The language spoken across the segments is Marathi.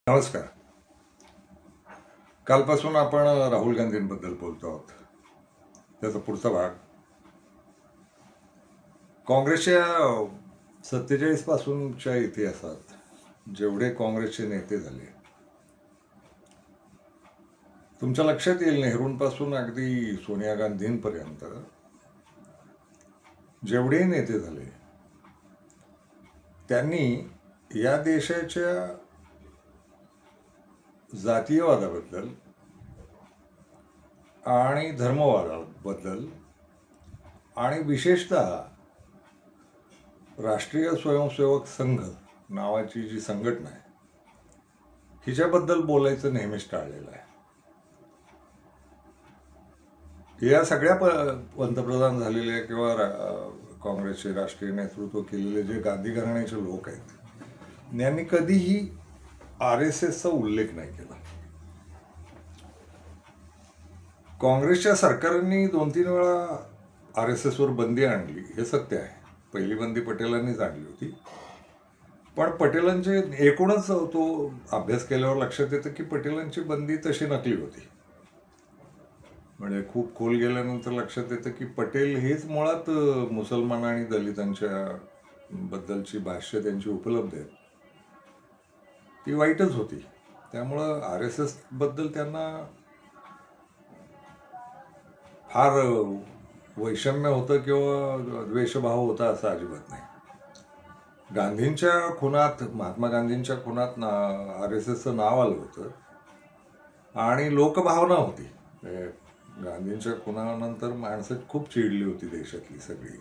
नमस्कार. कालपासून आपण राहुल गांधींबद्दल बोलतो आहोत. त्याचा पुढचा भाग काँग्रेसच्या 47 पासूनच्या इतिहासात जेवढे काँग्रेसचे नेते झाले, तुमच्या लक्षात येईल नेहरूंपासून अगदी सोनिया गांधींपर्यंत जेवढे नेते झाले त्यांनी या देशाच्या जातीयवादाबद्दल आणि धर्मवादाबद्दल आणि विशेषतः राष्ट्रीय स्वयंसेवक संघ नावाची जी संघटना आहे हिच्याबद्दल बोलायचं नेहमीच टाळलेलं आहे. या सगळ्या पंतप्रधान झालेल्या किंवा काँग्रेसचे राष्ट्रीय नेतृत्व केलेले जे गांधी घराण्याचे लोक आहेत यांनी कधीही RSSचा उल्लेख नाही केला. काँग्रेसच्या सरकारने 2-3 वेळा RSSवर बंदी आणली, हे सत्य आहे. पहिली बंदी पटेलांनीच आणली होती, पण पटेलांचे एकूणच तो अभ्यास केल्यावर लक्षात येतं की पटेलांची बंदी तशी नकली होती. म्हणजे खूप खोल गेल्यानंतर लक्षात येतं की पटेल हेच मुळात मुसलमान आणि दलितांच्या बद्दलची भाष्य त्यांची उपलब्ध आहेत ती वाईटच होती. त्यामुळं RSS बद्दल त्यांना फार वैषम्य होतं किंवा द्वेषभाव होता असं अजिबात नाही. गांधींच्या खुनात, महात्मा गांधींच्या खुनात RSSचं नाव आलं होतं आणि लोकभावना होती. गांधींच्या खुनानंतर माणसं खूप चिडली होती देशातली सगळी,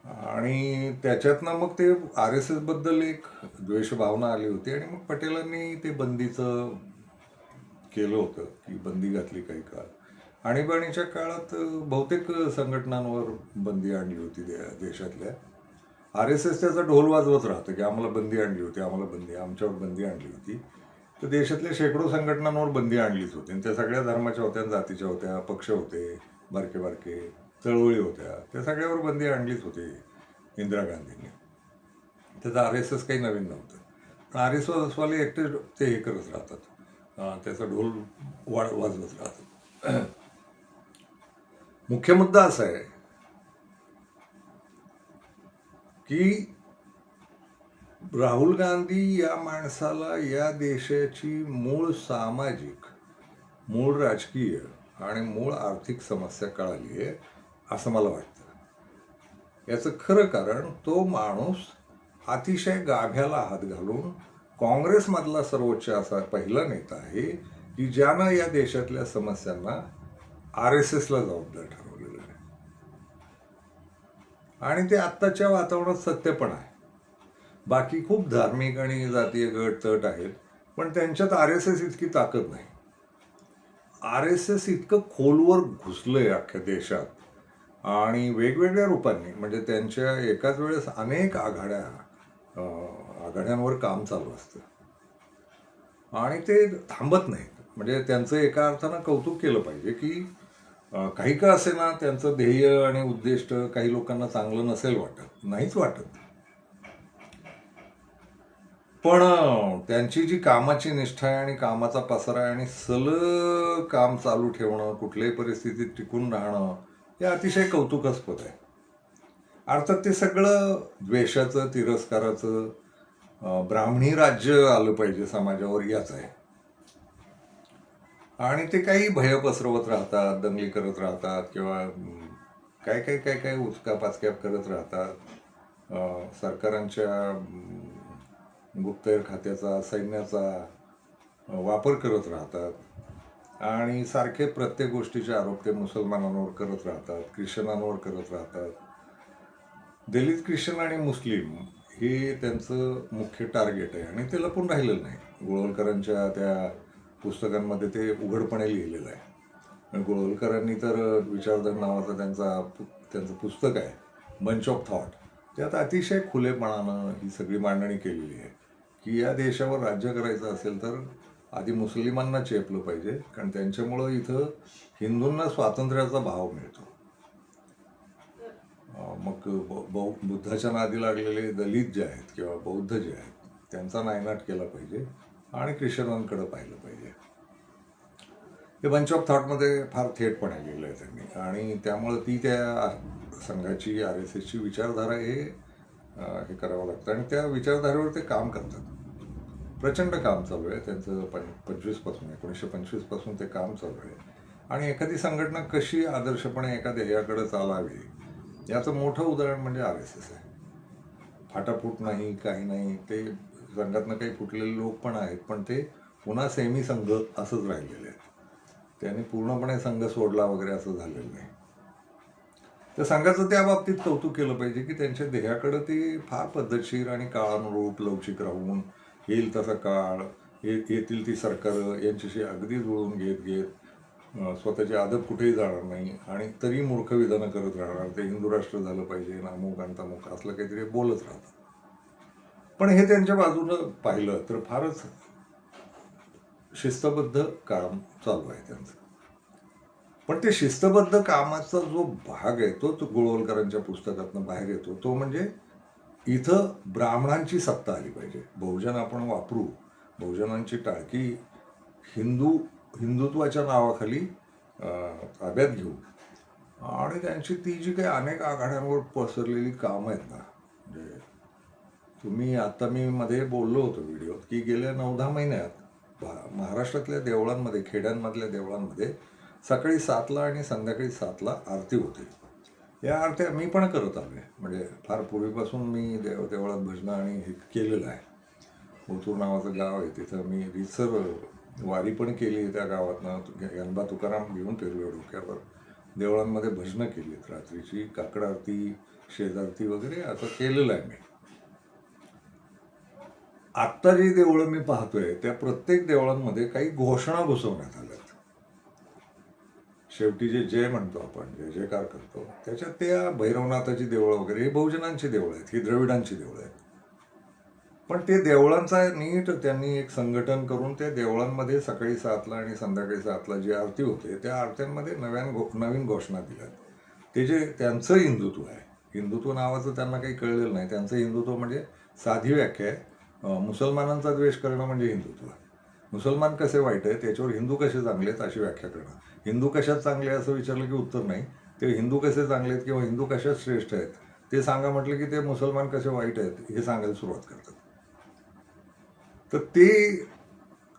आणि त्याच्यातनं मग ते RSS बद्दल एक द्वेषभावना आली होती आणि मग पटेलांनी ते बंदीचं केलं होतं की बंदी घातली काही काळ. आणीबाणीच्या काळात बहुतेक संघटनांवर बंदी आणली होती देशातल्या. RSS त्याचा ढोल वाजवत राहतं की आम्हाला बंदी आणली होती, आमच्यावर बंदी आणली होती. तर देशातल्या शेकडो संघटनांवर बंदी आणलीच होती आणि त्या सगळ्या धर्माच्या होत्या, जातीच्या होत्या, पक्ष होते, बारके बारके चळवळी होत्या, त्या सगळ्यावर बंदी आणलीच होती इंदिरा गांधींनी. त्याचा RSS काही नवीन नव्हतं. पण RSSवाले एकटे ते हे करत राहतात, त्याचा ढोल वाजवत राहतात. मुख्य मुद्दा असा आहे की राहुल गांधी या माणसाला या देशाची मूळ सामाजिक, मूळ राजकीय आणि मूळ आर्थिक समस्या कळाली आहे असं मला वाटतं. याचं खरं कारण तो माणूस अतिशय गाभ्याला हात घालून काँग्रेसमधला सर्वोच्च असा पहिला नेता आहे की ज्यानं या देशातल्या समस्यांना RSSला जबाबदार ठरवलेलं आहे. आणि ते आत्ताच्या वातावरणात सत्य पण आहे. बाकी खूप धार्मिक आणि जातीय गट तट आहेत, पण त्यांच्यात RSS इतकी ताकद नाही. RSS इतकं खोलवर घुसलंय अख्ख्या देशात आणि वेगवेगळ्या रूपांनी, म्हणजे त्यांच्या एकाच वेळेस अनेक आघाड्यांवर काम चालू असतं आणि ते थांबत नाहीत. म्हणजे त्यांचं एका अर्थानं कौतुक केलं पाहिजे की काही का असे ना त्यांचं ध्येय आणि उद्दिष्ट काही लोकांना चांगलं नसेल वाटत, नाहीच वाटत, पण त्यांची जी कामाची निष्ठा आहे आणि कामाचा पसारा आहे आणि सलग काम चालू ठेवणं, कुठल्याही परिस्थितीत टिकून राहणं, हे अतिशय कौतुकास्पद आहे. अर्थात ते सगळं द्वेषाचं, तिरस्काराचं, ब्राह्मणी राज्य आलं पाहिजे समाजावर याच आहे. आणि ते काही भय पसरवत राहतात, दंगली करत राहतात किंवा काय काय काय काय उचकापाचक्या करत राहतात. सरकारांच्या गुप्तहेर खात्याचा, सैन्याचा वापर करत राहतात आणि सारखे प्रत्येक गोष्टीचे आरोप ते मुसलमानांवर करत राहतात, ख्रिश्चनांवर करत राहतात. दलित, ख्रिश्चन आणि मुस्लिम हे त्यांचं मुख्य टार्गेट आहे आणि ते लपून राहिलेलं नाही. गोळवलकरांच्या त्या पुस्तकांमध्ये ते उघडपणे लिहिलेलं आहे. गोळवलकरांनी तर विचारधन नावाचं त्यांचं पुस्तक आहे, बंच ऑफ थॉट, त्यात अतिशय खुलेपणानं ही सगळी मांडणी केलेली आहे की या देशावर राज्य करायचं असेल तर आधी मुस्लिमांना चेपलं पाहिजे, कारण त्यांच्यामुळं इथं हिंदूंना स्वातंत्र्याचा भाव मिळतो. मग बुद्धाच्या नादी लागलेले दलित जे आहेत किंवा बौद्ध जे आहेत त्यांचा नायनाट केला पाहिजे आणि ख्रिश्चनांकडे पाहिलं पाहिजे. हे बंच ऑफ थॉटमध्ये फार थेटपणे लिहिलं आहे त्यांनी आणि त्यामुळं ती त्या संघाची RSSची विचारधारा हे करावं लागतं आणि त्या विचारधारेवर ते काम करतात. प्रचंड काम चालू आहे त्यांचं 1925 पासून ते काम चालू आहे आणि एखादी संघटना कशी आदर्शपणे एका ध्येयाकडे चालावी याचं मोठं उदाहरण म्हणजे RSS आहे. फाटाफूट नाही, काही नाही, ते संघातनं काही फुटलेले लोक पण आहेत, पण ते पुन्हा सेमी संघ असंच राहिलेले आहेत. त्यांनी पूर्णपणे संघ सोडला वगैरे असं झालेलं नाही. तर संघाचं त्या बाबतीत कौतुक केलं पाहिजे की त्यांच्या ध्येयाकडं ते फार पद्धतशीर आणि काळानुरूप लवचिक राहून येईल तसा काळ, येतील ती सरकारं यांच्याशी अगदी जुळून घेत स्वतःची आदत कुठेही जाणार नाही आणि तरी मूर्ख विधानं करत राहणार. ते हिंदू राष्ट्र झालं पाहिजे, अमुक आणि तमुक असलं काहीतरी बोलत राहतात. पण हे त्यांच्या बाजूनं पाहिलं तर फारच शिस्तबद्ध काम चालू आहे त्यांचं. पण ते शिस्तबद्ध कामाचा जो भाग आहे तो गोळवलकरांच्या पुस्तकातनं बाहेर येतो. तो म्हणजे इथं ब्राह्मणांची सत्ता आली पाहिजे. बहुजन आपण वापरू, बहुजनांची टाळकी हिंदुत्वाच्या नावाखाली ताब्यात घेऊ आणि त्यांची ती जी काही अनेक आघाड्यांवर पसरलेली कामं आहेत ना, म्हणजे आता मी मध्ये बोललो होतो व्हिडिओत की गेल्या 9-10 महिन्यात महाराष्ट्रातल्या देवळांमध्ये, खेड्यांमधल्या देवळांमध्ये सकाळी 7ला आणि संध्याकाळी 7ला आरती होते. या आरत्या मी पण करत आलो आहे. म्हणजे फार पूर्वीपासून मी देवळात भजनं आणि हे केलेलं आहे. ओतूर नावाचं गाव आहे, तिथं मी रितसर वारी पण केली. त्या गावातनं गणबा तुकाराम घेऊन फिरलो डोक्यावर. देवळांमध्ये भजनं केली, रात्रीची काकड आरती, शेजारती वगैरे असं केलेलं आहे मी. आत्ता जी देवळं मी पाहतोय त्या प्रत्येक देवळांमध्ये काही घोषणा बसवण्यात आल्यात. शेवटी जे जय म्हणतो आपण, जय जयकार करतो, त्याच्यात त्या भैरवनाथाची देवळं वगैरे हे बहुजनांची देवळं आहेत, ही द्रविडांची देवळं आहेत. पण ते देवळांचा नीट त्यांनी एक संघटन करून त्या देवळांमध्ये सकाळी 7ला आणि संध्याकाळी 7ला जी आरती होते त्या आरत्यांमध्ये नवीन घोषणा दिल्यात. ते जे त्यांचं हिंदुत्व आहे, हिंदुत्व नावाचं त्यांना काही कळलेलं नाही. त्यांचं हिंदुत्व म्हणजे साधी व्याख्या आहे, मुसलमानांचा द्वेष करणं म्हणजे हिंदुत्व. मुसलमान कसे वाईट आहेत त्याच्यावर हिंदू कसे चांगले आहेत अशी व्याख्या करणं. हिंदू कशात चांगले असं विचारलं की उत्तर नाही. ते हिंदू कसे चांगले आहेत किंवा हिंदू कशात श्रेष्ठ आहेत ते सांगा म्हटलं की ते मुसलमान कसे वाईट आहेत हे सांगायला सुरुवात करतात. तर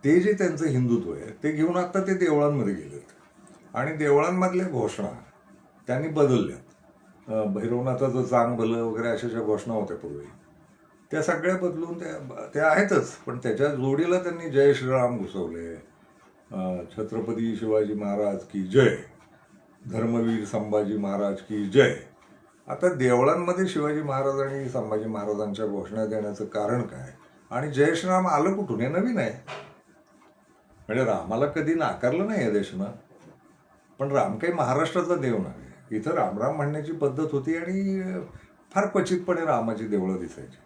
ते जे त्यांचं हिंदुत्व आहे ते घेऊन आता ते देवळांमध्ये गेलेत आणि देवळांमधल्या घोषणा त्यांनी बदलल्यात. भैरवनाथाचं चांग भलं वगैरे अशा ज्या घोषणा होत्या पूर्वी त्या सगळ्या बदलून त्या आहेतच, पण त्याच्या जोडीला त्यांनी जय श्रीराम घुसवले. छत्रपती शिवाजी महाराज की जय, धर्मवीर संभाजी महाराज की जय. आता देवळांमध्ये शिवाजी महाराज आणि संभाजी महाराजांच्या घोषणा देण्याचं कारण काय आणि जय श्रीराम आलं कुठून? हे नवीन आहे. म्हणजे रामाला कधी नाकारलं नाही या देशानं, पण राम काही महाराष्ट्राचा देव नाही. इथं रामराम म्हणण्याची पद्धत होती आणि फार क्वचितपणे रामाची देवळं दिसायची.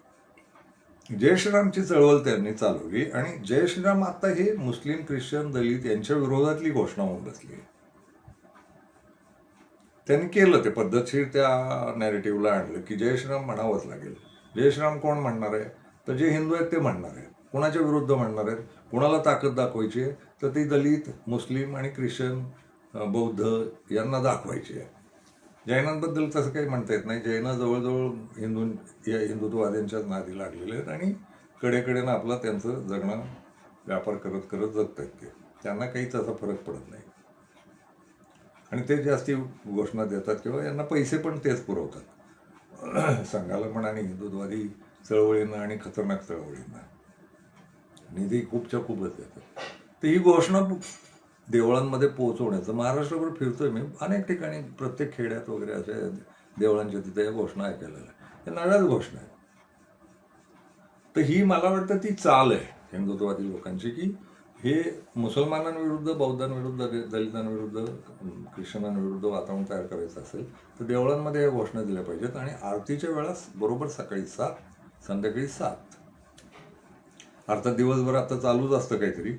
जय श्रीरामची चळवळ त्यांनी चालवली आणि जय श्रीराम आता हे मुस्लिम, ख्रिश्चन, दलित यांच्या विरोधातली घोषणा होऊन बसली. त्यांनी केलं ते पद्धतशीर त्या नॅरेटिव्हला आणलं की जय श्रीराम म्हणावंच लागेल. जय श्रीराम कोण म्हणणार आहे? तर जे हिंदू आहेत ते म्हणणार आहेत. कोणाच्या विरुद्ध म्हणणार आहेत? कोणाला ताकद दाखवायची आहे? तर ती दलित, मुस्लिम आणि ख्रिश्चन, बौद्ध यांना दाखवायची आहे. जैनांबद्दल तसं काही म्हणता येत नाही. जैन जवळजवळ हिंदुत्ववाद्यांच्याच नादी लागलेले आहेत आणि कडेकडेनं आपलं त्यांचं जगणं व्यापार करत करत जगत आहेत. त्यांना काही तसा फरक पडत नाही आणि ते जास्ती घोषणा देतात किंवा यांना पैसे पण तेच पुरवतात संघाला पण आणि हिंदुत्ववादी चळवळींना आणि खतरनाक चळवळींना निधी खूपच्या खूपच देतात. तर ही घोषणा देवळांमध्ये पोहोचवण्याचं महाराष्ट्रभर फिरतोय मी अनेक ठिकाणी, प्रत्येक खेड्यात वगैरे अशा देवळांच्या तिथे या घोषणा ऐकायला या नव्याच घोषणा आहेत. तर ही मला वाटतं ती चाल आहे हिंदुत्ववादी लोकांची की हे मुसलमानांविरुद्ध, बौद्धांविरुद्ध, दलितांविरुद्ध, ख्रिश्चनांविरुद्ध वातावरण तयार करायचं असेल तर देवळांमध्ये या घोषणा दिल्या पाहिजेत आणि आरतीच्या वेळास बरोबर सकाळी 7, संध्याकाळी 7. अर्थात दिवसभर आता चालूच असतं काहीतरी.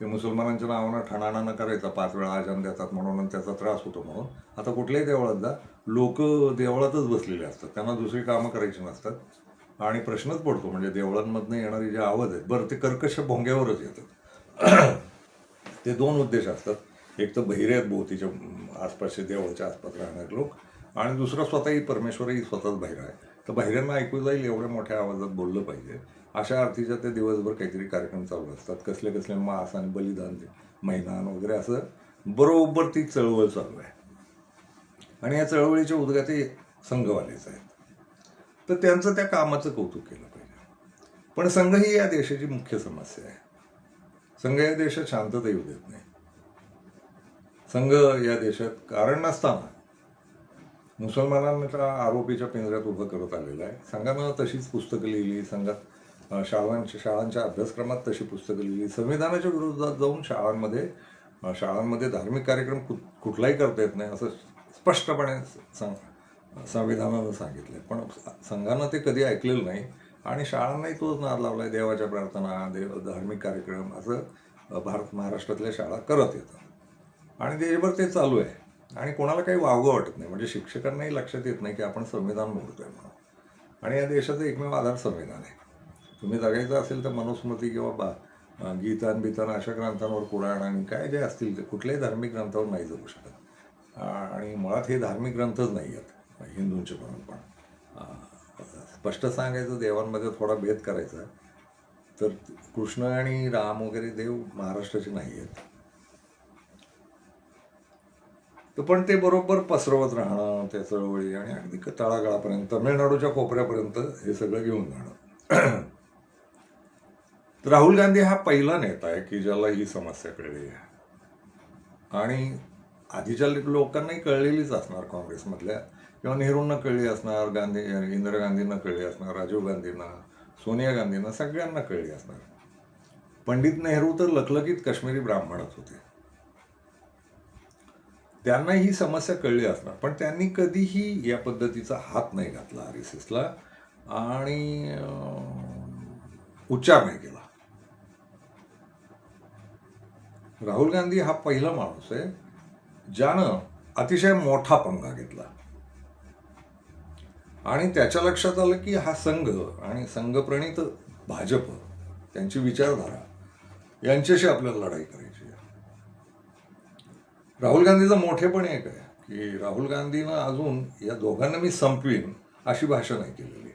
ते मुसलमानांच्या नावानं ठणाणा करायचा, 5 वेळा आजान देतात म्हणून त्याचा त्रास होतो म्हणून. आता कुठल्याही देवळात जा, लोक देवळातच बसलेले असतात, त्यांना दुसरी कामं करायची नसतात. आणि प्रश्नच पडतो, म्हणजे देवळांमधनं येणारी जे आवाज आहेत, बरं ते कर्कश भोंग्यावरच येतात. ते दोन उद्देश असतात. एक तर बहिरे आहेत भोवतीच्या आसपासचे, देवळाच्या आसपास राहणारे लोक, आणि दुसरा स्वतःही परमेश्वरही स्वतःच बाहेर आहे. तर बाहेऱ्यांना ऐकू जाईल एवढ्या मोठ्या आवाजात बोललं पाहिजे, अशा अर्थीच्या ते दिवसभर काहीतरी कार्यक्रम चालू असतात. कसले कसले मास आणि बलिदान मैदान वगैरे, असं बरोबर ती चळवळ चालू आहे. आणि या चळवळीचे उद्गाते संघवालेच आहेत. तर त्यांचं त्या कामाचं कौतुक केलं पाहिजे. पण संघ ही या देशाची मुख्य समस्या आहे. संघ या देशात शांतता येऊ देत नाही. संघ या देशात कारण नसताना मुसलमानांच्या आरोपीच्या पिंजऱ्यात उभं करत आलेलं आहे. संघानं तशीच पुस्तकं लिहिली, संघात शाळांच्या अभ्यासक्रमात तशी पुस्तकं लिहिली. संविधानाच्या विरोधात जाऊन शाळांमध्ये धार्मिक कार्यक्रम कुठलाही करता येत नाही असं स्पष्टपणे संविधानानं सांगितलं. पण संघानं ते कधी ऐकलेलं नाही, आणि शाळांनाही तोच नाद लावला आहे. देवाच्या प्रार्थना, धार्मिक कार्यक्रम असं महाराष्ट्रातल्या शाळा करत येतात, आणि देशभर ते चालू आहे. आणि कोणाला काही वावगं वाटत नाही. म्हणजे शिक्षकांनाही लक्षात येत नाही की आपण संविधान मोडतोय म्हणून. आणि या देशाचं एकमेव आधार संविधान आहे. तुम्ही जगायचं असेल तर मनुस्मृती किंवा गीतान बितान अशा ग्रंथांवर, पुराण आणि काय जे असतील ते कुठल्याही धार्मिक ग्रंथावर नाही जगू शकत. आणि मुळात हे धार्मिक ग्रंथच नाही आहेत हिंदूंचे म्हणून. पण स्पष्ट सांगायचं, देवांमध्ये थोडा भेद करायचा तर कृष्ण आणि राम वगैरे देव महाराष्ट्राचे नाही आहेत. तर पण ते बरोबर पसरवत राहणं त्या चळवळी, आणि अगदी तळागाळापर्यंत, तामिळनाडूच्या कोपऱ्यापर्यंत हे सगळं घेऊन जाणं. तर राहुल गांधी हा पहिला नेता आहे की ज्याला ही समस्या कळली आहे. आणि आधीच्या लोकांनाही कळलेलीच असणार, काँग्रेसमधल्या, किंवा नेहरूंना कळली असणार, इंदिरा गांधींना कळली असणार, राजीव गांधींना, सोनिया गांधींना, सगळ्यांना कळली असणार. पंडित नेहरू तर लखलखीत काश्मीरी ब्राह्मणच होते. त्यांना ही समस्या कळली असणार, पण त्यांनी कधीही या पद्धतीचा हात नाही घातला RSSला, आणि उच्चार नाही केला. राहुल गांधी हा पहिला माणूस आहे ज्यानं अतिशय मोठा पंगा घेतला, आणि त्याच्या लक्षात आलं की हा संघ आणि संघप्रणित भाजप, त्यांची विचारधारा, यांच्याशी आपल्याला लढाई करायची आहे. राहुल गांधीचं मोठेपण एक आहे की राहुल गांधीनं अजून या दोघांना मी संपवीन अशी भाषा नाही केलेली.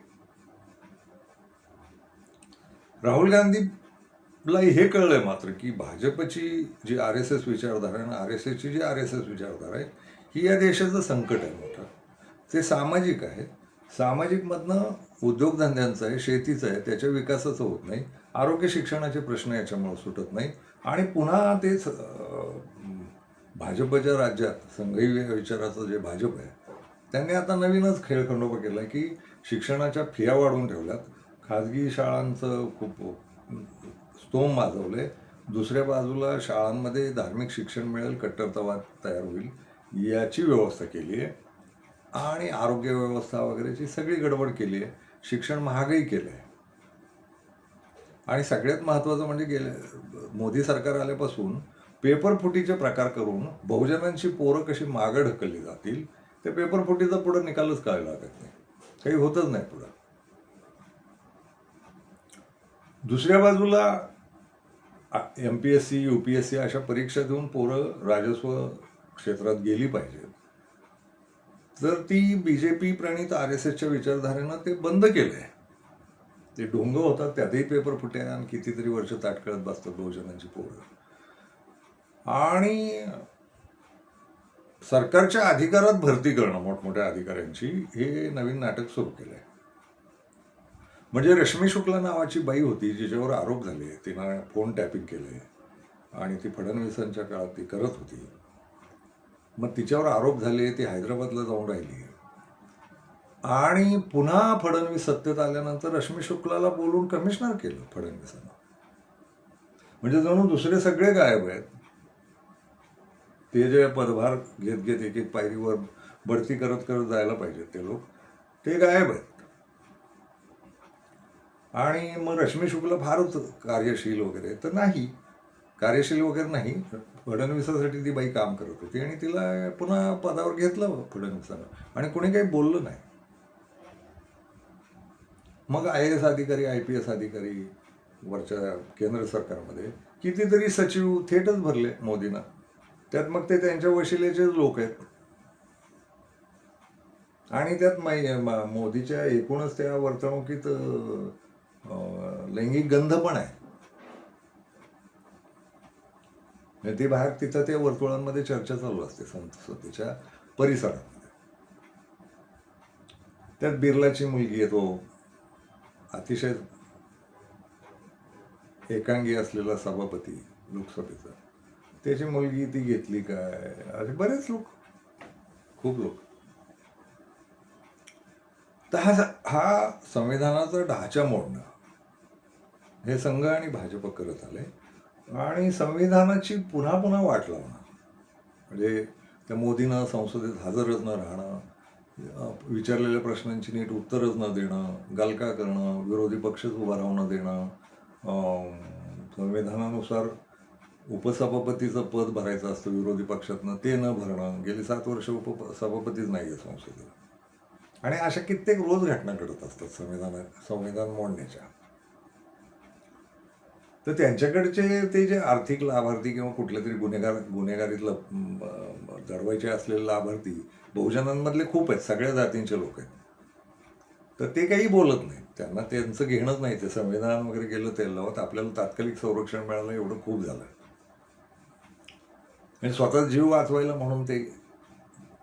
राहुल गांधीला हे कळलंय मात्र की भाजपची जी RSS विचारधारा आहे, RSSची जी RSS विचारधारा आहे, ही या देशाचं संकट आहे मोठं. ते सामाजिक आहे. सामाजिकमधनं उद्योगधंद्यांचं आहे, शेतीचं आहे, त्याच्या विकासाचं होत नाही. आरोग्य शिक्षणाचे प्रश्न याच्यामुळे सुटत नाही. आणि पुन्हा तेच भाजपच्या राज्यात संघी विचाराचं जे भाजप आहे, त्यांनी आता नवीनच खेळखंडोबा केला की शिक्षणाच्या फिया वाढवून ठेवल्यात, खाजगी शाळांचं खूप स्तोम माजवले, दुसऱ्या बाजूला शाळांमध्ये धार्मिक शिक्षण मिळेल, कट्टरतावाद तयार होईल याची व्यवस्था केली आहे, आणि आरोग्य व्यवस्था वगैरेची सगळी गडबड केली आहे. शिक्षण महागही केलं आहे. आणि सगळ्यात महत्त्वाचं म्हणजे मोदी सरकार आल्यापासून पेपरफुटीचे प्रकार करून बहुजनांची पोरं कशी मागं ढकलली जातील, ते पेपरफुटीचा पुढं निकालच कळायला लागत नाही, काही होतच नाही पुढं. दुसऱ्या बाजूला MPSC UPSC अशा परीक्षा देऊन पोरं राजस्व क्षेत्रात गेली पाहिजेत, तर ती BJP प्रणित RSSच्या विचारधारेनं ते बंद केलं आहे. ते ढोंग होतात, त्यातही पेपर फुट्या, आणि कितीतरी वर्ष ताटकळत बसतात बहुजनांची पोरं. आणि सरकारच्या अधिकारात भरती करणं मोठमोठ्या अधिकाऱ्यांची, हे नवीन नाटक सुरू केलं आहे. म्हणजे रश्मी शुक्ला नावाची बाई होती जिच्यावर आरोप झाले, तिनं फोन टॅपिंग केले, आणि ती फडणवीसांच्या काळात ती करत होती. मग तिच्यावर आरोप झाले, ती हैदराबादला जाऊन राहिली, आणि पुन्हा फडणवीस सत्तेत आल्यानंतर रश्मी शुक्लाला बोलून कमिशनर केलं फडणवीसांना. म्हणजे जणू दुसरे सगळे गायब आहेत. ते जे पदभार घेत घेत एक एक पायरीवर बढती करत करत जायला पाहिजेत ते लोक, ते गायब आहेत. आणि मग रश्मी शुक्ला फारच कार्यशील वगैरे तर नाही, कार्यशील वगैरे नाही, फडणवीसासाठी ती बाई काम करत होती, आणि तिला पुन्हा पदावर घेतलं फडणवीसानं, आणि कोणी काही बोललं नाही. मग IAS अधिकारी, IPS अधिकारी वरच्या केंद्र सरकारमध्ये कितीतरी सचिव थेटच भरले मोदींना. त्यात मग ते त्यांच्या वशिलेचे लोक आहेत. आणि त्यात मोदीच्या एकूणच त्या वर्तणुकीत लैंगिक गंध पण आहे. ती बाहेर तिथं त्या वर्तुळांमध्ये चर्चा चालू असते संसदेच्या परिसरामध्ये. त्यात बिर्लाची मुलगी आहे, तो अतिशय एकांगी असलेला सभापती लोकसभेचा, त्याची मुलगी ती घेतली काय, असे बरेच लोक, खूप लोक. तर हा संविधानाचा ढाचा मोडणं हे संघ आणि भाजप करत आले. आणि संविधानाची पुन्हा पुन्हा वाट लावणं, म्हणजे त्या मोदीनं संसदेत हजरच न राहणं, विचारलेल्या प्रश्नांची नीट उत्तरच न देणं, गलका करणं, विरोधी पक्षच उभा राहून न देणं, संविधानानुसार उपसभापतीचं पद भरायचं असतं विरोधी पक्षातनं, ते न भरणं, गेली 7 वर्ष उपसभापतीच नाही आहे संसदेला. आणि अशा कित्येक रोज घटना घडत असतात संविधान मोडण्याच्या. तर त्यांच्याकडचे ते जे आर्थिक लाभार्थी किंवा कुठल्या तरी गुन्हेगारीतलं दडवायचे असलेले लाभार्थी बहुजनांमधले खूप आहेत, सगळ्या जातींचे लोक आहेत. तर ते काही बोलत नाहीत, त्यांना त्यांचं घेणंच नाही. ते संविधान वगैरे गेलं त्याला आपल्याला तात्कालिक संरक्षण मिळालं एवढं खूप झालं. आणि स्वतः जीव वाचवायला म्हणून ते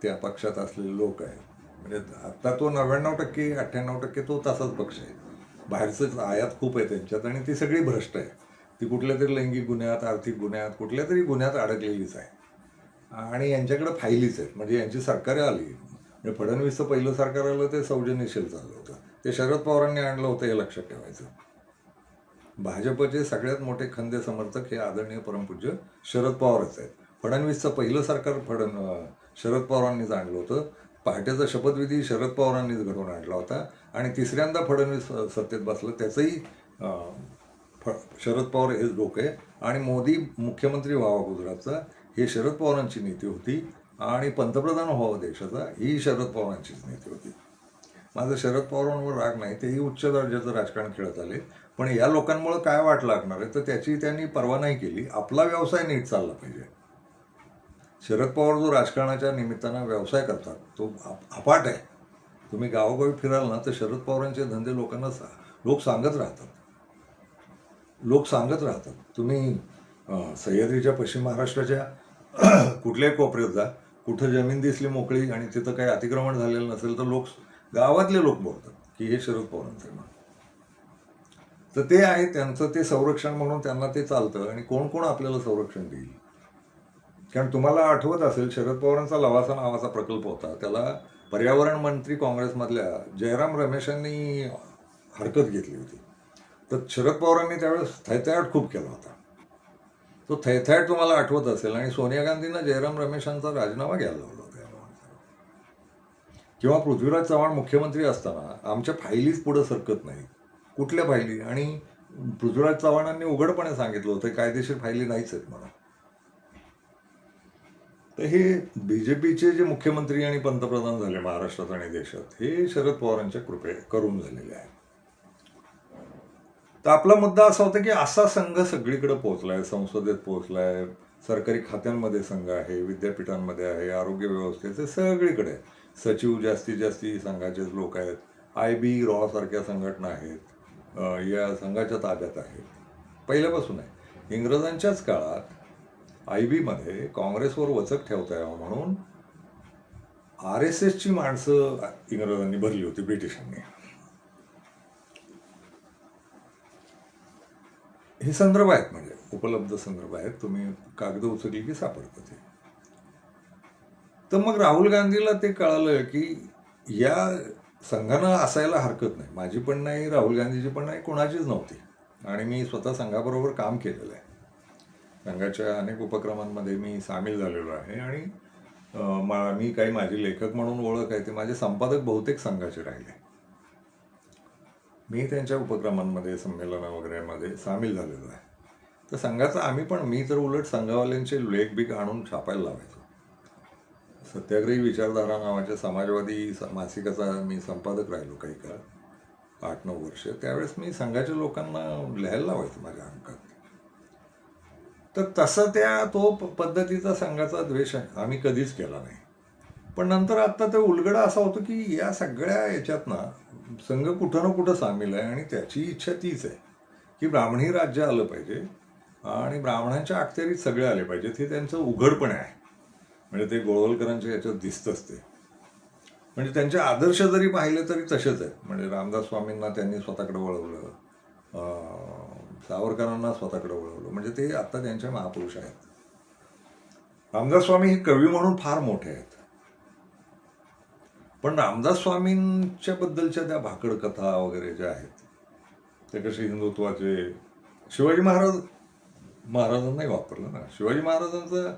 त्या पक्षात असलेले लोक आहेत. म्हणजे आता तो 99% 98% तो तसाच पक्ष आहे. बाहेरचंच आयात खूप आहे त्यांच्यात, आणि ती सगळी भ्रष्ट आहे. ती कुठल्या तरी लैंगिक गुन्ह्यात, आर्थिक गुन्ह्यात, कुठल्या तरी गुन्ह्यात अडकलेलीच आहे. आणि यांच्याकडे फायलीच आहेत. म्हणजे यांची सरकार आली, म्हणजे फडणवीसचं पहिलं सरकार आलं ते सौजन्यशील चाललं होतं, ते शरद पवारांनी आणलं होतं, हे लक्षात ठेवायचं. भाजपचे सगळ्यात मोठे खंदे समर्थक हे आदरणीय परमपूज्य शरद पवारच आहेत. फडणवीसचं पहिलं सरकार शरद पवारांनीच आणलं होतं. पहाटेचा शपथविधी शरद पवारांनीच घडवून आणला होता. आणि तिसऱ्यांदा फडणवीस सत्तेत बसलं त्याचंही शरद पवार हेच लोक आहे. आणि मोदी मुख्यमंत्री व्हावा गुजरातचा, हे शरद पवारांची नीती होती. आणि पंतप्रधान व्हावा देशाचा, ही शरद पवारांचीच नीती होती. माझं शरद पवारांवर राग नाही, तेही उच्च दर्जाचं राजकारण खेळत आले. पण या लोकांमुळे काय वाट लागणार आहे तर त्याची त्यांनी पर्वा नाही केली. आपला व्यवसाय नीट चालला पाहिजे. शरद पवार जो राजकारणाच्या निमित्तानं व्यवसाय करतात तो अफाट आहे. तुम्ही गावोगावी फिराल ना तर शरद पवारांचे धंदे लोक सांगत राहतात. तुम्ही सह्याद्रीच्या पश्चिम महाराष्ट्राच्या कुठल्याही कोपऱ्यात जा, कुठं जमीन दिसली मोकळी आणि तिथं काही अतिक्रमण झालेलं नसेल तर गावातले लोक बोलतात की हे शरद पवारांचं आहे. तर ते आहे त्यांचं ते संरक्षण म्हणून त्यांना ते चालतं. आणि कोण कोण आपल्याला संरक्षण देईल? कारण तुम्हाला आठवत असेल, शरद पवारांचा लवासा नावाचा प्रकल्प होता, त्याला पर्यावरण मंत्री काँग्रेसमधल्या जयराम रमेशांनी हरकत घेतली होती. तर शरद पवारांनी त्यावेळेस थैथयाट खूप केला होता. तो थैथयाट तुम्हाला आठवत असेल. आणि सोनिया गांधींना जयराम रमेशांचा राजीनामा घ्यायला लावला होता. किंवा पृथ्वीराज चव्हाण मुख्यमंत्री असताना आमच्या फायलीच पुढे सरकत नाही. कुठल्या फायली? आणि पृथ्वीराज चव्हाणांनी उघडपणे सांगितलं होतं कायदेशीर फायली नाहीच आहेत म्हणा. तर हे BJPचे जे मुख्यमंत्री आणि पंतप्रधान झाले महाराष्ट्रात आणि देशात, हे शरद पवारांच्या कृपे करून झालेले आहे. तर आपला मुद्दा असा होता की असा संघ सगळीकडे पोहोचलाय, संसदेत पोहोचलाय, सरकारी खात्यांमध्ये संघ आहे, विद्यापीठांमध्ये आहे, आरोग्य व्यवस्थेचे सगळीकडे सचिव जास्तीत जास्ती संघाचेच लोक आहेत. IB रॉ सारख्या संघटना आहेत, या संघाच्या ताब्यात आहेत पहिल्यापासून आहे. इंग्रजांच्याच काळात IB मध्ये काँग्रेसवर वचक ठेवता यावं म्हणून RSSची माणसं इंग्रजांनी भरली होती, ब्रिटिशांनी. हे संदर्भ आहेत, म्हणजे उपलब्ध संदर्भ आहेत, तुम्ही कागद उचलली की सापडतं ते. तर मग राहुल गांधीला ते कळालं की या संघानं असायला हरकत नाही. माझी पण नाही, राहुल गांधीची पण नाही, कोणाचीच नव्हती. आणि मी स्वतः संघाबरोबर काम केलेलं आहे. संघाच्या अनेक उपक्रमांमध्ये मी सामील झालेलो आहे. आणि मी काही माझी लेखक म्हणून ओळख आहे, ते माझे संपादक बहुतेक संघाचे राहिले. मी त्यांच्या उपक्रमांमध्ये, संमेलनं वगैरेमध्ये सामील झालेलो आहे. तर संघाचा मी तर उलट संघवाल्यांचे लेख बीक आणून छापायला लावायचो. सत्याग्रही विचारधारा नावाच्या समाजवादी मासिकाचा मी संपादक राहिलो काही काळ. 8-9 वर्ष, त्यावेळेस मी संघाच्या लोकांना लिहायला लावायचं माझ्या अंकात. तर तसं तो पद्धतीचा संघाचा द्वेष आम्ही कधीच केला नाही. पण नंतर आता ते उलगडा असा होतो की या सगळ्या याच्यात ना संघ कुठं ना कुठं सामील आहे आणि त्याची इच्छा तीच आहे की ब्राह्मणी राज्य आलं पाहिजे आणि ब्राह्मणांच्या अखत्यारीत सगळे आले पाहिजेत. हे त्यांचं उघडपणे आहे. म्हणजे ते गोळवलकरांच्या याच्यात दिसतंच ते. म्हणजे त्यांचे आदर्श जरी पाहिले तरी तसेच आहेत. म्हणजे रामदास स्वामींना त्यांनी स्वतःकडे वळवलं, सावरकरांना स्वतःकडे वळवलं. म्हणजे ते आता त्यांचे महापुरुष आहेत. रामदास स्वामी हे कवी म्हणून फार मोठे आहेत. पण रामदास स्वामींच्या बद्दलच्या त्या भाकड कथा वगैरे ज्या आहेत ते कसे हिंदुत्वाचे, शिवाजी महाराजांनाही वापरलं ना. शिवाजी महाराजांचा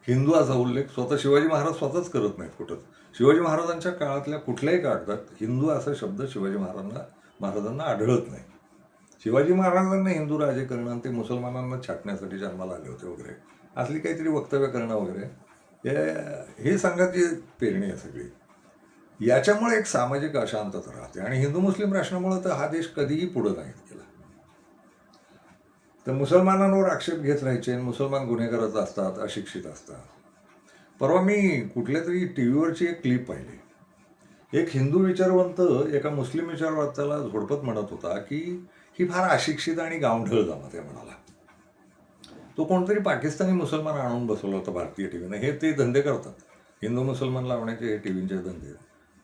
हिंदू असा उल्लेख स्वतः शिवाजी महाराज स्वतःच करत नाहीत कुठंच. शिवाजी महाराजांच्या काळातल्या कुठल्याही कागदात हिंदू असा शब्द शिवाजी महाराजांना आढळत नाही. शिवाजी महाराजांना हिंदू राजे करणं आणि ते मुसलमानांना छाटण्यासाठी जन्माला आले होते वगैरे असली काहीतरी वक्तव्य करणं वगैरे हे संघाची पेरणी आहे सगळी. याच्यामुळे एक सामाजिक अशांतता राहते आणि हिंदू मुस्लिम प्रश्नामुळे तर हा देश कधीही पुढे नाही गेला. तर मुसलमानांवर आक्षेप घेत राहायचे, मुसलमान गुन्हेगारच असतात, अशिक्षित असतात. परवा मी कुठल्या तरी टी व्हीवरची एक क्लिप पाहिली. एक हिंदू विचारवंत एका मुस्लिम विचारवंताला झोडपत म्हणत होता की ही फार अशिक्षित आणि गावढळ जमात आहे म्हणाला. तो कोणतरी पाकिस्तानी मुसलमान आणून बसवला होता भारतीय टीव्हीने. हे ते धंदे करतात, हिंदू मुसलमान लावण्याचे हे टीव्हीचे धंदे.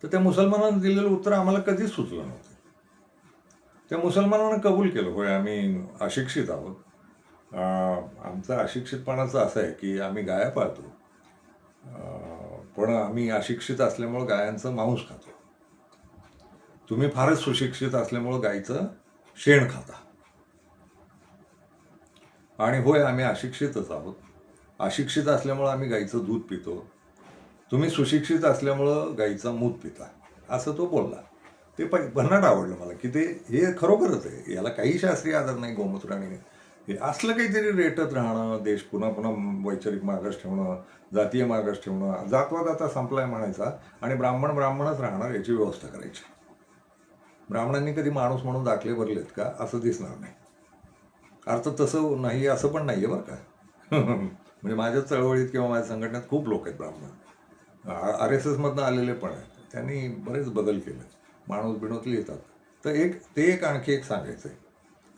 तर त्या मुसलमानानं दिलेलं उत्तर आम्हाला कधीच सुचलं नव्हतं. त्या मुसलमानानं कबूल केलं, होय आम्ही अशिक्षित आहोत, आमचं अशिक्षितपणाचं असं आहे की आम्ही गाया पाळतो, पण आम्ही अशिक्षित असल्यामुळं गायांचं मांस खातो. तुम्ही फारच सुशिक्षित असल्यामुळं गायचं शेण खाता. आणि होय आम्ही अशिक्षितच आहोत, अशिक्षित असल्यामुळं आम्ही गाईचं दूध पितो, तुम्ही सुशिक्षित असल्यामुळं गाईचा मूत पिता, असं तो बोलला. ते भन्नाट आवडलं मला की हे खरोखरच आहे. याला काही शास्त्रीय आधार नाही. गोमूत्राने हे असलं काहीतरी रेटत राहणं, देश पुन्हा पुन्हा वैचारिक मागास ठेवणं, जातीय मागास ठेवणं, जातवाद आता संपलाय म्हणायचा आणि ब्राह्मणच राहणार याची व्यवस्था करायची. ब्राह्मणांनी कधी माणूस म्हणून दाखले भरलेत का असं दिसणार नाही. अर्थ तसं नाही असं पण नाही आहे बरं का. म्हणजे माझ्या चळवळीत किंवा माझ्या संघटनेत खूप लोक आहेत ब्राह्मण, RSSमधनं आलेले पण आहेत. त्यांनी बरेच बदल केले, माणूस बिणूस लिहितात. तर ते आणखी एक सांगायचं आहे.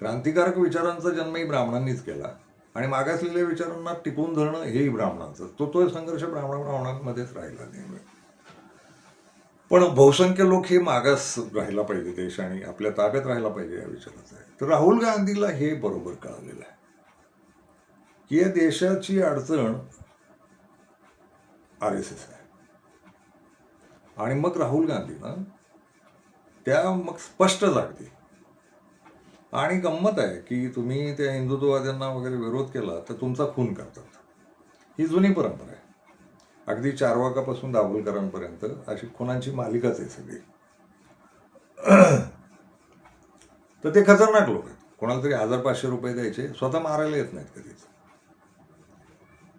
क्रांतिकारक विचारांचा जन्मही ब्राह्मणांनीच केला आणि मागासलेल्या विचारांना टिकवून धरणं हेही ब्राह्मणांचं. तो संघर्ष ब्राह्मणांमध्येच राहिला नेहमी. पण बहुसंख्य लोक हे मागास राहिला पाहिजे देश आणि आपल्या ताब्यात राहिला पाहिजे या विचाराचं आहे. तर राहुल गांधीला हे बरोबर कळालेलं आहे की या देशाची अडचण RSS आहे. आणि मग राहुल गांधीनं मग स्पष्ट जागते. आणि गंमत आहे की तुम्ही त्या हिंदुत्ववाद्यांना वगैरे विरोध केला तर तुमचा खून करतात. ही जुनी परंपरा आहे. अगदी चारवाकापासून दाभोलकरांपर्यंत अशी खुनांची मालिकाच आहे सगळी. तर ते खतरनाक लोक आहेत. कोणाला तरी 1000-500 रुपये द्यायचे, स्वतः मारायला येत नाहीत कधीच.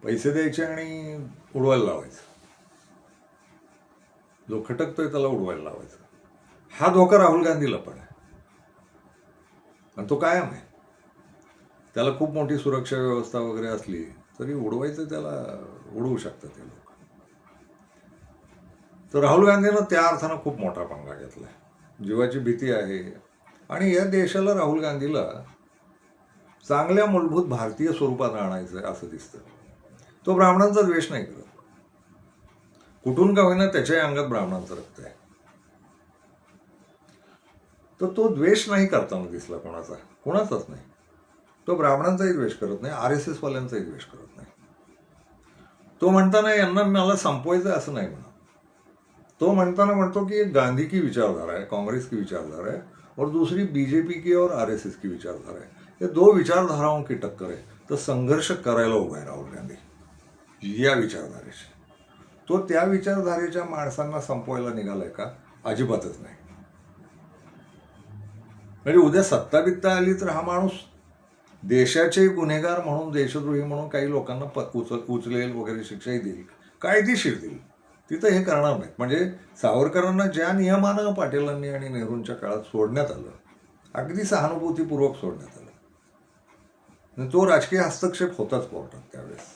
पैसे द्यायचे आणि उडवायला लावायचं. जो खटकतोय त्याला उडवायला लावायचं. हा धोका राहुल गांधीला पण आहे आणि तो कायम आहे. त्याला खूप मोठी सुरक्षा व्यवस्था वगैरे असली तरी उडवायचं, त्याला उडवू शकतात ते लोक. तर राहुल गांधीनं त्या अर्थानं खूप मोठा पंगा घेतला. जीवाची भीती आहे आणि या देशाला राहुल गांधीला चांगल्या मूलभूत भारतीय स्वरूपात आणायचं आहे असं दिसतं. तो ब्राह्मणांचा द्वेष नाही करत. कुठून का होईना त्याच्याही अंगात ब्राह्मणांचं रक्त आहे. तर तो द्वेष नाही करताना दिसला कोणाचाच नाही. तो ब्राह्मणांचाही द्वेष करत नाही, RSS वाल्यांचाही द्वेष करत नाही. तो म्हणताना यांना मला संपवायचं असं नाही म्हणा. तो म्हणतो कि गांधी की विचारधारा है, कांग्रेस की विचारधारा है और दूसरी BJP की और RSS की विचारधारा है. ये 2 विचारधाराओं की टक्कर है. तर संघर्ष करायला उभा आहे राहुल गांधी या विचारधारेशी. तो त्या विचारधारेच्या माणसांना संपवायला निघालाय का? अजिबातच नाही. म्हणजे उद्या सत्ता बित्ता आली तर हा माणूस देशाचे गुन्हेगार म्हणून, देशद्रोही म्हणून काही लोकांना उचलेल वगैरे, शिक्षाही देईल, कायदेशीर देईल. तिथं हे करणार नाहीत. म्हणजे सावरकरांना ज्या नियमानं पाटीलांनी आणि नेहरूंच्या काळात सोडण्यात आलं, अगदी सहानुभूतीपूर्वक सोडण्यात आलं. आणि तो राजकीय हस्तक्षेप होताच कोर्टात त्यावेळेस.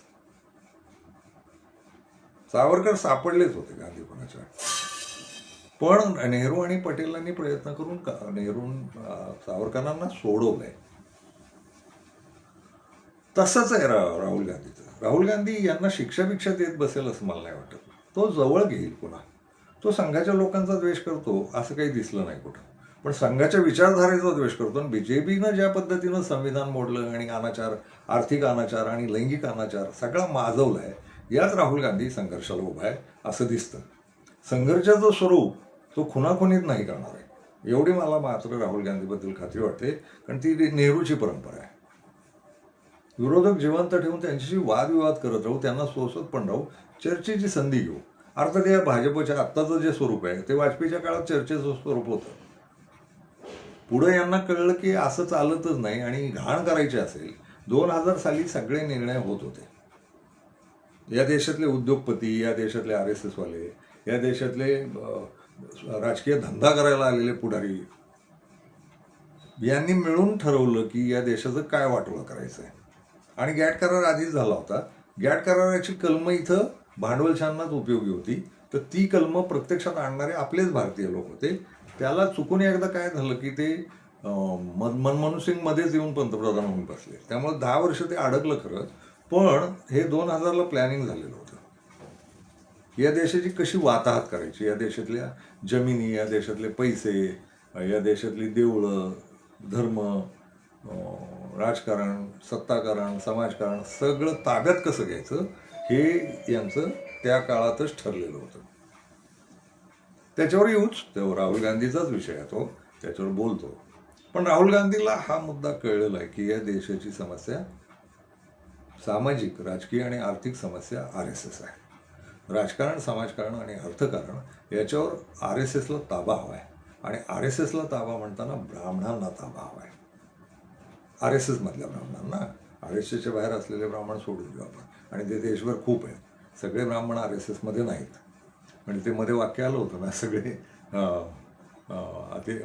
सावरकर सापडलेच होते गांधीपणाच्या. पण नेहरू आणि पटेलांनी प्रयत्न करून सावरकरांना सोडवलंय. तसंच आहे राहुल गांधीचं. राहुल गांधी यांना शिक्षा देत बसेल असं मला नाही वाटत. तो जवळ घेईल पुन्हा. तो संघाच्या लोकांचा द्वेष करतो असं काही दिसलं नाही कुठं. पण संघाच्या विचारधारेचा द्वेष करतो. आणि बीजेपीनं ज्या पद्धतीनं संविधान मोडलं आणि अनाचार, आर्थिक अनाचार आणि लैंगिक अनाचार सगळा माजवला आहे, यात राहुल गांधी संघर्षाला उभा आहे असं दिसतं. संघर्षाचं स्वरूप तो खुनाखुनीत नाही करणार आहे, एवढी मला मात्र राहुल गांधीबद्दल खात्री वाटते. कारण ती नेहरूची परंपरा आहे. विरोधक जिवंत ठेवून त्यांच्याशी वादविवाद करत राहू, त्यांना सोसत पण राहू, चर्चेची संधी घेऊ. अर्थात या भाजपच्या आत्ताचं जे स्वरूप आहे ते वाजपेयीच्या काळात चर्चेचं स्वरूप होतं. पुढं यांना कळलं की असं चालतच नाही आणि घाण करायची असेल. 2000 साली सगळे निर्णय होत होते. या देशातले उद्योगपती, या देशातले RSS वाले, या देशातले राजकीय धंदा करायला आलेले पुढारी यांनी मिळून ठरवलं की या देशाचं काय वाटोळं करायचं आहे. आणि गॅट करार आधीच झाला होता. गॅट कराराची कलमं इथं भांडवलशाहींनाच उपयोगी होती. तर ती कलमं प्रत्यक्षात आणणारे आपलेच भारतीय लोक होते. त्याला चुकून एकदा काय झालं की ते मनमोहन सिंग मध्येच येऊन पंतप्रधान म्हणून बसले. त्यामुळे 10 वर्ष ते अडकलं खरं. पण हे 2000ला प्लॅनिंग झालेलं होतं. या देशाची कशी वाताहत करायची, या देशातल्या जमिनी, या देशातले पैसे, या देशातली देवळं, धर्म, राजकारण, सत्ताकारण, समाजकारण सगळं ताब्यात कसं घ्यायचं हे यांचं त्या काळातच ठरलेलं होतं. त्याच्यावर येऊच, तेव्हा राहुल गांधीचाच विषय आहे तो, त्याच्यावर बोलतो. पण राहुल गांधीला हा मुद्दा कळलेला आहे की या देशाची समस्या सामाजिक, राजकीय आणि आर्थिक समस्या RSS आहे. राजकारण, समाजकारण आणि अर्थकारण याच्यावर RSSला ताबा हवा आहे. आणि RSSला ताबा म्हणताना ब्राह्मणांना ताबा हवा आहे. RSS मधल्या ब्राह्मणांना, RSSच्या बाहेर असलेले ब्राह्मण सोडून देऊ आपण. आणि ते देशभर खूप आहेत. सगळे ब्राह्मण RSS मध्ये नाहीत. म्हणजे ते मध्ये वाक्य आलं होतं ना, सगळे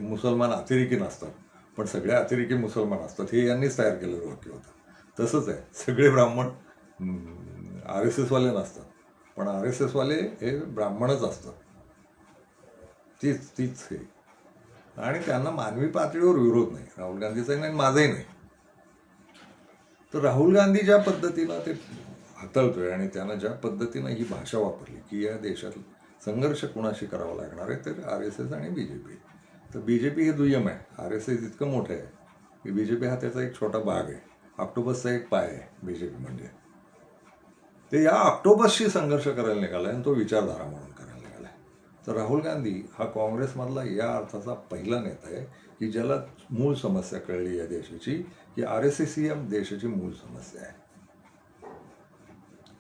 मुसलमान अतिरेकी नसतात पण सगळे अतिरेकी मुसलमान असतात, हे यांनीच तयार केलेलं वाक्य होतं. तसंच आहे, सगळे ब्राह्मण RSS वाले नसतात पण RSS वाले हे ब्राह्मणच असतात. तीच हे. आणि त्यांना मानवी पातळीवर विरोध नाही, राहुल गांधीचाही नाही, माझाही नाही. तर राहुल गांधी ज्या पद्धतीनं ते हाताळतोय आणि त्यानं ज्या पद्धतीनं ही भाषा वापरली की या देशात संघर्ष कुणाशी करावा लागणार आहे, तर RSS आणि BJP. तर BJP हे दुय्यम आहे. RSS इतकं मोठं आहे की BJP हा त्याचा एक छोटा भाग आहे. ऑक्टोपसचा एक पाय आहे BJP म्हणजे. ते या ऑक्टोपसशी संघर्ष करायला निघाला आणि तो विचारधारा म्हणून करायला निघाला. तर राहुल गांधी हा काँग्रेसमधला या अर्थाचा पहिला नेता आहे की ज्याला मूळ समस्या कळली या देशाची की RSS ही या देशाची मूळ समस्या आहे.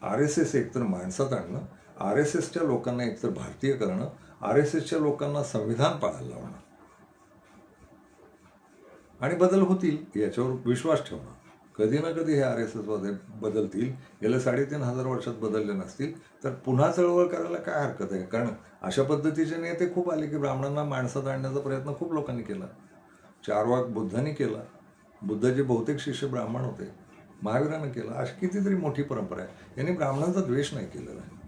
RSS एकतर माणसात आणणं, RSSच्या लोकांना एकतर भारतीय करणं, RSSच्या लोकांना संविधान पाळायला लावणं आणि बदल होतील याच्यावर विश्वास ठेवणं. कधी ना कधी हे RSS बदलतील. गेल्या 3500 वर्षात बदलले नसतील तर पुन्हा चळवळ करायला काय हरकत आहे. कारण अशा पद्धतीचे नेते खूप आले की ब्राह्मणांना माणसात आणण्याचा प्रयत्न खूप लोकांनी केला. चारवाक बुद्धांनी केला. बुद्धाचे बहुतेक शिष्य ब्राह्मण होते. महावीरानं केला. अशी कितीतरी मोठी परंपरा आहे. यांनी ब्राह्मणांचा द्वेष नाही केलेला आहे.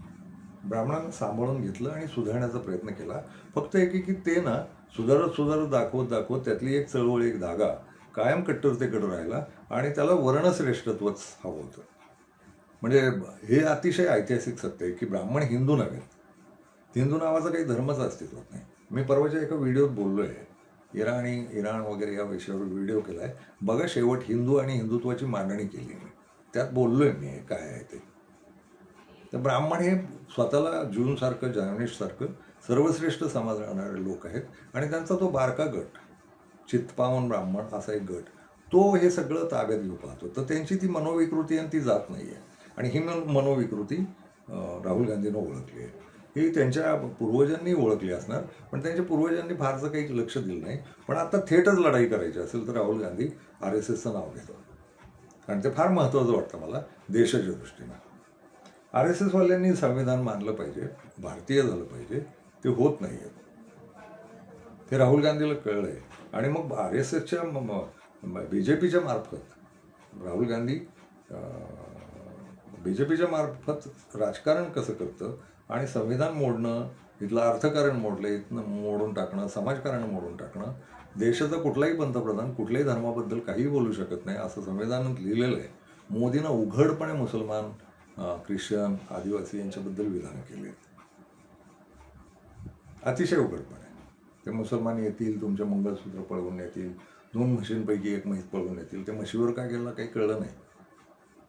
ब्राह्मणांना सांभाळून घेतलं आणि सुधारण्याचा प्रयत्न केला. फक्त एक की ते ना सुधारत दाखवत त्यातली एक चळवळ, एक धागा कायम कट्टरतेकडे राहिला आणि त्याला वर्णश्रेष्ठत्वच हवं होतं. म्हणजे हे अतिशय ऐतिहासिक सत्य आहे की ब्राह्मण हिंदू नव्हेत. हिंदू नावाचा काही धर्मच अस्तित्वात नाही. मी परवाच्या एका व्हिडिओत बोललो आहे. इराण वगैरे या विषयावर व्हिडिओ केला आहे. बघा, शेवट हिंदू आणि हिंदुत्वाची मांडणी केली मी. त्यात बोललो आहे मी काय आहे ते. तर ब्राह्मण हे स्वतःला ज्यूंसारखं, जायनिस्टसारखं सर्वश्रेष्ठ समजणारे लोक आहेत. आणि त्यांचा तो बारका गट, चित्पावन ब्राह्मण असा एक गट, तो हे सगळं ताब्यात घेऊ पाहतो. तर त्यांची ती मनोविकृती आणि ती जात नाही आहे. आणि ही मनोविकृती राहुल गांधीनं ओळखली आहे. ही त्यांच्या पूर्वजांनी ओळखली असणार पण त्यांच्या पूर्वजांनी फारसं काही लक्ष दिलं नाही. पण आता थेटच लढाई करायची असेल तर राहुल गांधी RSSचं नाव घेतो. कारण ते फार महत्त्वाचं वाटतं मला देशाच्या दृष्टीनं. RSS वाल्यांनी संविधान मानलं पाहिजे, भारतीय झालं पाहिजे. ते होत नाही आहे. ते राहुल गांधीला कळलं आहे. आणि मग RSSच्या BJPच्या मार्फत राहुल गांधी BJPच्या मार्फत राजकारण कसं करतं आणि संविधान मोडणं, इथलं अर्थकारण मोडलं, इथनं मोडून टाकणं, समाजकारण मोडून टाकणं, देशाचा कुठलाही पंतप्रधान कुठल्याही धर्माबद्दल काहीही बोलू शकत नाही असं संविधानात लिहिलेलं आहे. मोदीनं उघडपणे मुसलमान, ख्रिश्चन, आदिवासी यांच्याबद्दल विधान केले, अतिशय उघडपणे. ते मुसलमान येतील, तुमचे मंगळसूत्र पळवून नेतील, 2 म्हशींपैकी 1 म्हैस पळवून येतील. ते म्हशीवर काय केलं काही कळलं नाही.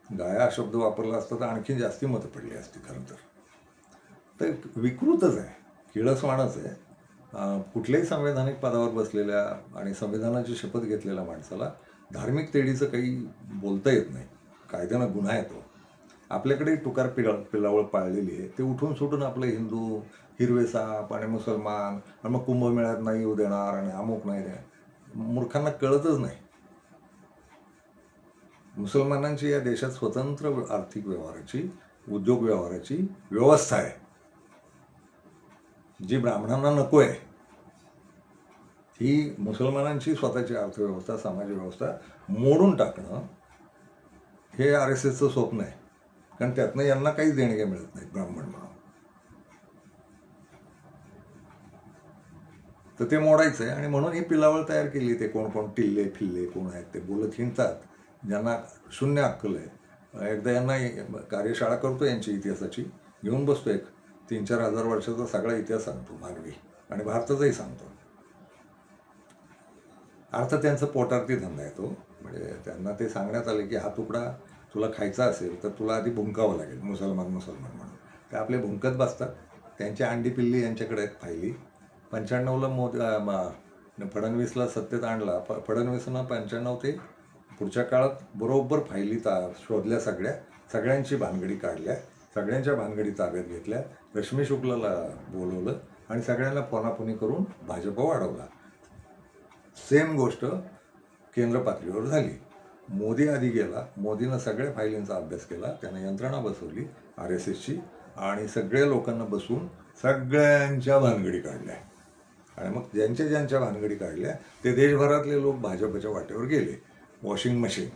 गाया हा शब्द वापरला असता तर आणखी जास्ती मतं पडली असती. खरं तर विकृतच आहे, किळसवाणच आहे. कुठल्याही संवैधानिक पदावर बसलेल्या आणि संविधानाची शपथ घेतलेल्या माणसाला धार्मिक तेढीचं काही बोलता येत नाही. कायद्यानं गुन्हा येतो. आपल्याकडे टुकार पिलावळ पाळलेली आहे. ते उठून सुटून आपलं हिंदू, हिरवे साप आणि मुसलमान आणि मग कुंभमेळ्यात नाही येऊ देणार आणि अमुक नाही देणार. मूर्खांना कळतच नाही. मुसलमानांची या देशात स्वतंत्र आर्थिक व्यवहाराची, उद्योग व्यवहाराची व्यवस्था आहे, जी ब्राह्मणांना नको आहे. ही मुसलमानांची स्वतःची अर्थव्यवस्था, समाजव्यवस्था मोडून टाकणं हे RSSचं स्वप्न आहे. कारण त्यातनं यांना काहीच देणगे मिळत नाही ब्राह्मण म्हणून. तर ते मोडायचं आहे. आणि म्हणून ही पिलावळ तयार केली. ते कोण कोण टिल्ले फिल्ले कोण आहेत ते बोलत हिंडतात, ज्यांना शून्य अक्कल आहे. एकदा यांना कार्यशाळा करतो यांची इतिहासाची, घेऊन बसतो, एक 3-4 हजार वर्षाचा सगळा इतिहास सांगतो मानवी, आणि भारताचाही सांगतो. अर्थ त्यांचं पोटार्थी धंदा आहे तो. म्हणजे त्यांना ते सांगण्यात आले की हा तुकडा तुला खायचा असेल तर तुला आधी भुंकावं लागेल, मुसलमान मुसलमान म्हणून. ते आपले भुंकत बसतात. त्यांची अंडी पिल्ली यांच्याकडे आहेत फायली. 95ला फडणवीसला सत्तेत आणला. फडणवीसनं 95 ते पुढच्या काळात बरोबर फायली शोधल्या, सगळ्यांची भानगडी काढल्या, सगळ्यांच्या भानगडी ताब्यात घेतल्या. रश्मी शुक्लाला बोलवलं आणि सगळ्यांना फोनाफोनी करून भाजप वाढवला. सेम गोष्ट केंद्र पातळीवर झाली. मोदी आधी गेला. मोदीनं सगळ्या फायलींचा अभ्यास केला. त्यानं यंत्रणा बसवली RSSची आणि सगळ्या लोकांना बसवून सगळ्यांच्या भानगडी काढल्या. आणि मग ज्यांच्या भानगडी काढल्या ते देशभरातले लोक भाजपच्या वाटेवर गेले. वॉशिंग मशीन,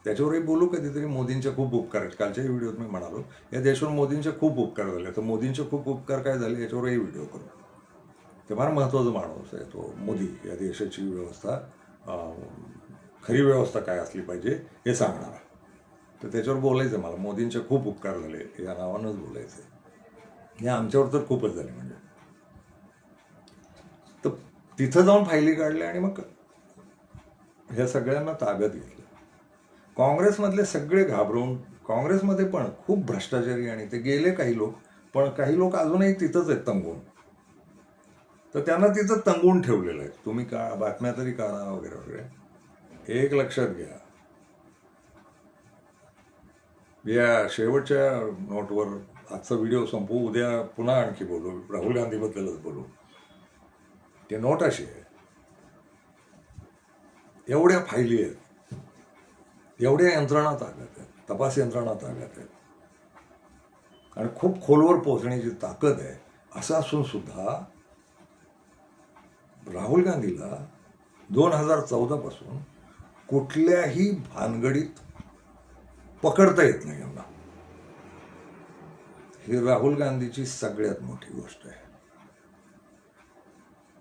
त्याच्यावरही बोलू कधीतरी. मोदींचे खूप उपकार आहेत. कालच्याही व्हिडिओत मी म्हणालो या देशावर मोदींचे खूप उपकार झाले. तर मोदींचे खूप उपकार काय झाले याच्यावरही व्हिडिओ करू. ते फार महत्त्वाचा माणूस आहे तो मोदी. या देशाची व्यवस्था, खरी व्यवस्था काय असली पाहिजे हे सांगणारा. तर त्याच्यावर बोलायचं मला. मोदींचे खूप उपकार झाले या नावानंच बोलायचं. हे आमच्यावर तर खूपच झाले. म्हणजे तर तिथं जाऊन फायली काढल्या आणि मग ह्या सगळ्यांना ताब्यात घेतलं. काँग्रेसमधले सगळे घाबरून, काँग्रेसमध्ये पण खूप भ्रष्टाचारी, आणि ते गेले काही लोक, पण काही लोक अजूनही तिथंच आहेत तंगून. तर त्यांना तिथं तंगून ठेवलेलं आहे. तुम्ही बातम्या तरी काढा वगैरे वगैरे. एक लक्षात घ्या, या शेवटच्या नोटवर आजचा व्हिडिओ संपवू, उद्या पुन्हा आणखी बोलू, राहुल गांधीबद्दलच बोलू. ते नोट अशी आहे, एवढ्या फायली आहेत, एवढ्या यंत्रणा ताब्यात आहेत, तपास यंत्रणा ताब्यात आहेत, आणि खूप खोलवर पोहोचण्याची ताकद आहे. असं असून सुद्धा राहुल गांधीला 2014 पासून कुठल्याही भानगडीत पकडता येत नाही यांना. ही राहुल गांधीची सगळ्यात मोठी गोष्ट आहे.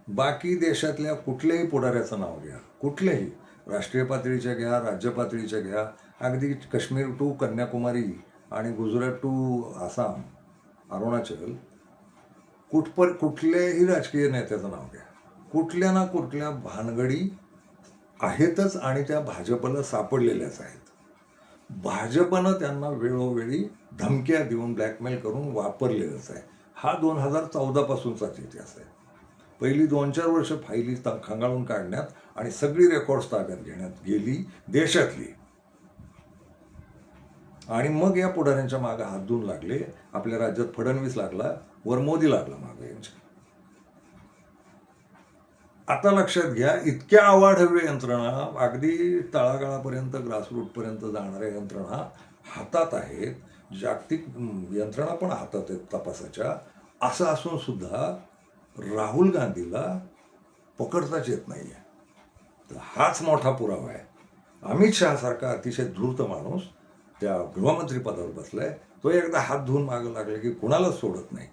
बाकी देशातल्या कुठल्याही पुढाऱ्याचं नाव घ्या, कुठल्याही राष्ट्रीय पातळीच्या घ्या, राज्य पातळीच्या घ्या, अगदी काश्मीर टू कन्याकुमारी आणि गुजरात टू आसाम, अरुणाचल, कुठल्याही राजकीय नेत्याचं नाव घ्या, कुठल्या ना कुठल्या भानगडी आहेतच आणि त्या भाजपला सापडलेल्याच आहेत. भाजपनं त्यांना वेळोवेळी धमक्या देऊन ब्लॅकमेल करून वापरलेलंच आहे. हा 2014 पासूनचाच इतिहास आहे. पहिली 2-4 वर्ष फायली खंगाळून काढण्यात आणि सगळी रेकॉर्ड्स ताब्यात घेण्यात गेली देशातली. आणि मग या पुढाऱ्यांच्या मागे हात धुवून लागले. आपल्या राज्यात फडणवीस लागला, वर मोदी लागला मागे यांच्या. आता लक्षात घ्या, इतक्या अवाढव्य यंत्रणा, अगदी तळागाळापर्यंत, ग्रासरूटपर्यंत जाणाऱ्या यंत्रणा हातात आहेत, जागतिक यंत्रणा पण हातात आहेत तपासाच्या, असं असून सुद्धा राहुल गांधीला पकडताच येत नाही आहे. तर हाच मोठा पुरावा आहे. अमित शहा सारखा अतिशय धूर्त माणूस त्या गृहमंत्री पदावर बसलाय, तो एकदा हात धुवून मागं लागला की कुणालाच सोडत नाही.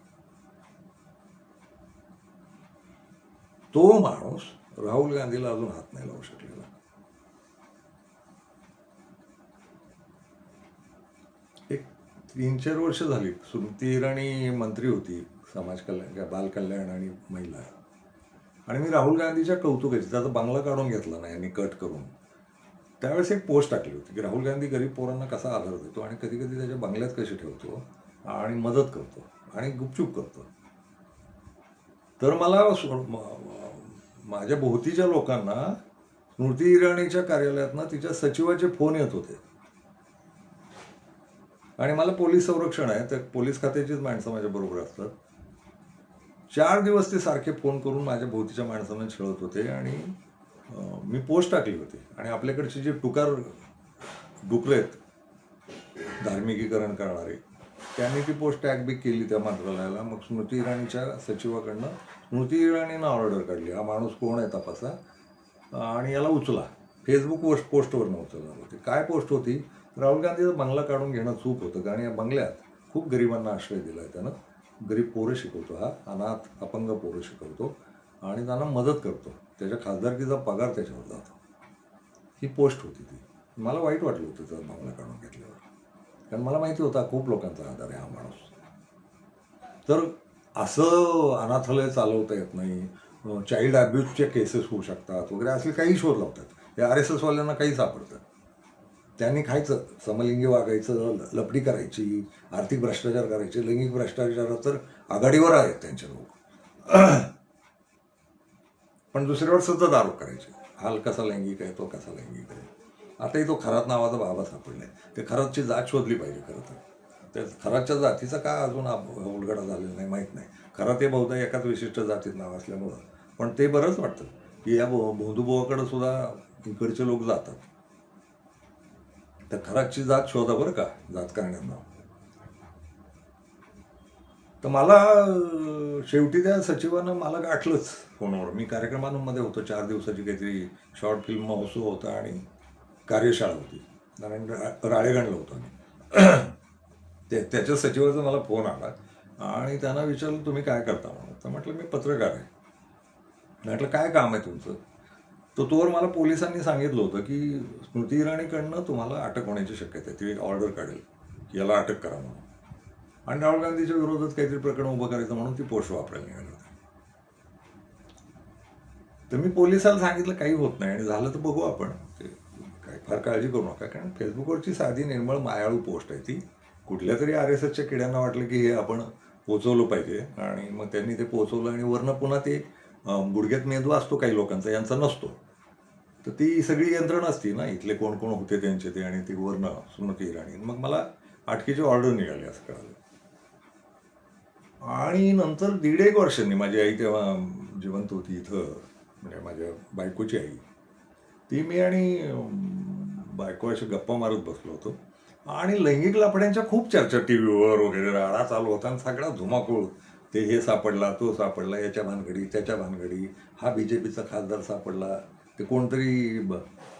तो माणूस राहुल गांधीला अजून हात नाही लावू शकलेला. एक 3-4 वर्ष झाली स्मृती इराणी मंत्री होती समाज कल्याण, बाल कल्याण आणि महिला, आणि मी राहुल गांधीच्या कौतुकाची, त्याचा बंगला काढून घेतला नाही आणि कट करून, त्यावेळेस एक पोस्ट टाकली होती की राहुल गांधी गरीब पोरांना कसा आधार देतो आणि कधी कधी त्याच्या बंगल्यात कसे ठेवतो आणि मदत करतो आणि गुपचूप करतो. तर मला माझ्या भोवतीच्या लोकांना स्मृती इराणीच्या कार्यालयातनं तिच्या सचिवाचे फोन येत होते, आणि मला पोलीस संरक्षण आहे, तर पोलीस खात्याचीच माणसं माझ्या बरोबर असतात. 4 दिवस ते सारखे फोन करून माझ्या भोवतीच्या माणसांना छळत होते, आणि मी पोस्ट टाकली होती, आणि आपल्याकडचे जे टुकार डुकरे आहेत धार्मिकीकरण करणारे, त्यांनी ती पोस्ट टॅग बी केली त्या मंत्रालयाला. मग स्मृती इराणीच्या सचिवाकडनं स्मृती इराणीनं ऑर्डर काढली, हा माणूस कोण आहे तपासा आणि याला उचला. फेसबुक पोस्टवरनं उचलणार होती. काय पोस्ट होती? राहुल गांधीचा बंगला काढून घेणं चूक होतं, कारण या बंगल्यात खूप गरिबांना आश्रय दिला आहे त्यानं. गरीब पोरं शिकवतो, हा अनाथ अपंग पोरं शिकवतो आणि त्यांना मदत करतो, त्याच्या खासदारकीचा पगार त्याच्यावर जातो. ही पोस्ट होती ती. मला वाईट वाटलं होतं त्याचा बंगला काढून घेतल्यावर, कारण मला माहिती होता खूप लोकांचा आधार आहे हा माणूस. तर असं अनाथालय चालवता येत नाही, चाइल्ड अब्यूजच्या केसेस होऊ शकतात वगैरे, असे काही शोध लावतात. या RSS वाल्यांना काही सापडतं. त्यांनी खायचं, समलिंगी वागायचं, लपडी करायची, आर्थिक भ्रष्टाचार करायचे, लैंगिक भ्रष्टाचारात तर आघाडीवर आहेत त्यांचे लोक. पण दुसऱ्यावर सतत आरोप करायचे, हा कसा लैंगिक आहे, तो कसा लैंगिक आहे. आताही तो खरात नावाचा बाबा सापडलाय. ते खरातची जात शोधली पाहिजे खरं तर. त्या खरातच्या जातीचा का अजून उलगडा झालेला नाही माहीत नाही. खरात हे बहुधा एकाच विशिष्ट जातीत नाव असल्यामुळं, पण ते बरंच वाटतं की या भोंदूबुवाकडं सुद्धा इकडचे लोक जातात. तर खरातची जात शोधा बरं का जातकर्ण्यांना. तर मला शेवटी त्या सचिवानं मला गाठलंच फोनवर. मी कार्यक्रमांमध्ये होतो, 4 दिवसाची काहीतरी शॉर्ट फिल्म महोत्सव होता आणि कार्यशाळा होती, कारण राळेगणला होतो आम्ही. त्याच्या सचिवाचा मला फोन आला आणि त्यांना विचारलं तुम्ही काय करता म्हणून. तर म्हटलं मी पत्रकार आहे. म्हटलं काय काम आहे तुमचं? तर तोवर मला पोलिसांनी सांगितलं होतं की स्मृती इराणीकडनं तुम्हाला अटक होण्याची शक्यता आहे, ती एक ऑर्डर काढेल की याला अटक करा म्हणून, आणि राहुल गांधीच्या विरोधात काहीतरी प्रकरण उभं करायचं म्हणून ती पोस्ट वापरायला निघाली होती. तर मी पोलिसाला सांगितलं काही होत नाही, आणि झालं तर बघू आपण, काय फार काळजी करू नका, कारण फेसबुकवरची साधी निर्मळ मायाळू पोस्ट आहे ती. कुठल्या तरी RSSच्या किड्यांना वाटलं की हे आपण पोचवलं पाहिजे, आणि मग त्यांनी ते पोचवलं, आणि वरनं पुन्हा ते गुडघ्यात मेंदू असतो काही लोकांचा, यांचा नसतो. तर ती सगळी यंत्रणा असती ना, इथले कोण कोण होते त्यांचे ते, आणि ती वरनं स्मृती इराणी. मग मला अटकेची ऑर्डर निघाली असं कळालं. आणि नंतर 1.5 वर्षांनी माझी आई तेव्हा जिवंत होती इथं, म्हणजे माझ्या बायकोची आई, ती मी आणि बायको अशी गप्पा मारत बसलो होतो, आणि लैंगिक लफड्यांच्या खूप चर्चा TV वर वगैरे राडा चालू होता, आणि सगळा धुमाकूळ. ते हे सापडला, तो सापडला, याच्या भानगडी त्याच्या भानगडी, हा BJPचा खासदार सापडला, ते कोणतरी